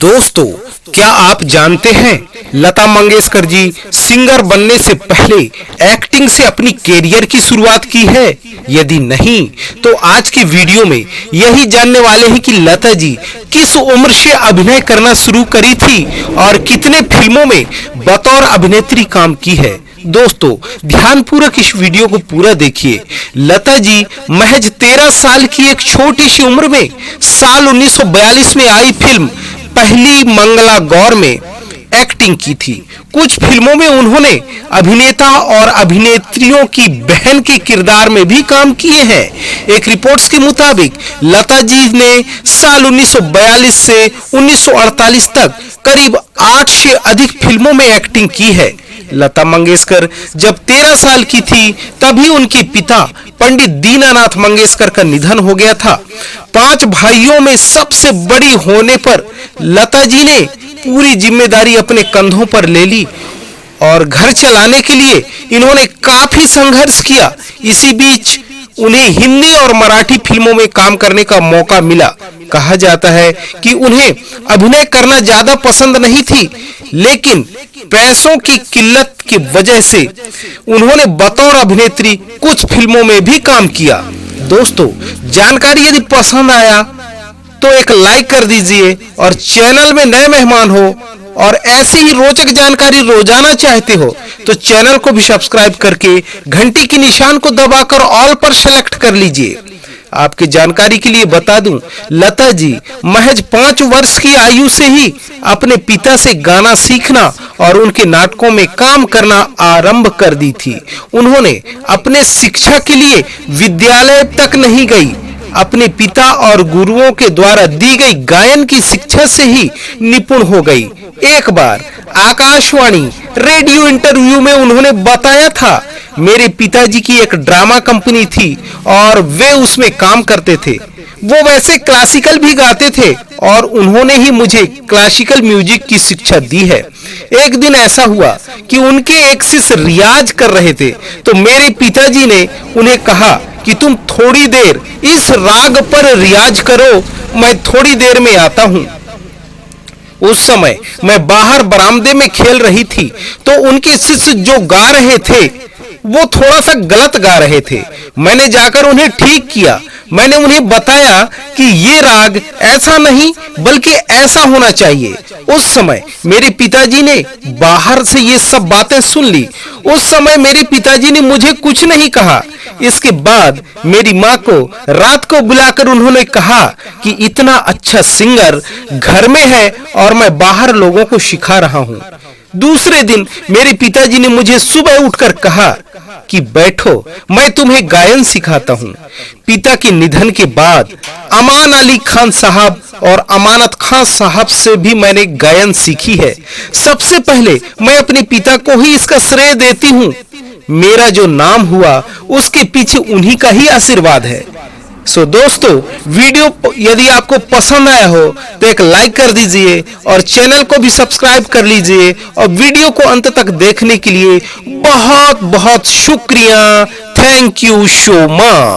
दोस्तों, क्या आप जानते हैं लता मंगेशकर जी सिंगर बनने से पहले एक्टिंग से अपनी कैरियर की शुरुआत की है? यदि नहीं तो आज की वीडियो में यही जानने वाले हैं कि लता जी किस उम्र से अभिनय करना शुरू करी थी और कितने फिल्मों में बतौर अभिनेत्री काम की है। दोस्तों, ध्यानपूर्वक इस वीडियो को पूरा देखिए। लता जी महज 13 साल की एक छोटी सी उम्र में साल 1942 में आई फिल्म पहली मंगला गौर में एक्टिंग की थी। कुछ फिल्मों में उन्होंने अभिनेता और अभिनेत्रियों की बहन के किरदार में भी काम किए हैं। एक रिपोर्ट्स के मुताबिक लता जी ने साल 1942 से 1948 तक करीब 8 से अधिक फिल्मों में एक्टिंग की है। लता मंगेशकर जब 13 साल की थी तभी उनके पिता पंडित दीनानाथ मंगेशकर का निधन हो गया था। 5 भाइयों में सबसे बड़ी होने पर लता जी ने पूरी जिम्मेदारी अपने कंधों पर ले ली और घर चलाने के लिए इन्होंने काफी संघर्ष किया। इसी बीच उन्हें हिंदी और मराठी फिल्मों में काम करने का मौका मिला। कहा जाता है कि उन्हें अभिनय करना ज्यादा पसंद नहीं थी, लेकिन पैसों की किल्लत की वजह से उन्होंने बतौर अभिनेत्री कुछ फिल्मों में भी काम किया। दोस्तों, जानकारी यदि पसंद आया तो एक लाइक कर दीजिए और चैनल में नए मेहमान हो और ऐसी ही रोचक जानकारी रोजाना चाहते हो तो चैनल को भी सब्सक्राइब करके घंटी के निशान को दबाकर ऑल पर सेलेक्ट कर लीजिए। आपकी जानकारी के लिए बता दूं, लता जी महज 5 वर्ष की आयु से ही अपने पिता से गाना सीखना और उनके नाटकों में काम करना आरंभ कर दी थी। उन्होंने अपने शिक्षा के लिए विद्यालय तक नहीं गई, अपने पिता और गुरुओं के द्वारा दी गई गायन की शिक्षा से ही निपुण हो गई। एक बार आकाशवाणी रेडियो इंटरव्यू में उन्होंने बताया था, मेरे पिताजी की एक ड्रामा कंपनी थी और वे उसमें काम करते थे। वो वैसे क्लासिकल भी गाते थे और उन्होंने ही मुझे क्लासिकल म्यूजिक की शिक्षा दी है। एक दिन ऐसा हुआ कि उनके एक शिष्य रियाज कर रहे थे तो मेरे पिताजी ने उन्हें कहा कि तुम थोड़ी देर इस राग पर रियाज करो, मैं थोड़ी देर में आता हूँ। उस समय मैं बाहर बरामदे में खेल रही थी तो उनके शिष्य जो गा रहे थे वो थोड़ा सा गलत गा रहे थे। मैंने जाकर उन्हें ठीक किया। मैंने उन्हें बताया कि ये राग ऐसा नहीं बल्कि ऐसा होना चाहिए। उस समय मेरे पिताजी ने बाहर से ये सब बातें सुन ली। उस समय मेरे पिताजी ने मुझे कुछ नहीं कहा। इसके बाद मेरी माँ को रात को बुलाकर उन्होंने कहा कि इतना अच्छा सिंगर घर में है और मैं बाहर लोगों को सिखा रहा हूँ। दूसरे दिन मेरे पिताजी ने मुझे सुबह उठकर कहा कि बैठो, मैं तुम्हें गायन सिखाता हूँ। पिता के निधन के बाद अमान अली खान साहब और अमानत खान साहब से भी मैंने गायन सीखी है। सबसे पहले मैं अपने पिता को ही इसका श्रेय देती हूँ। मेरा जो नाम हुआ उसके पीछे उन्हीं का ही आशीर्वाद है। दोस्तों, वीडियो यदि आपको पसंद आया हो तो एक लाइक कर दीजिए और चैनल को भी सब्सक्राइब कर लीजिए और वीडियो को अंत तक देखने के लिए बहुत बहुत शुक्रिया। Thank you so much.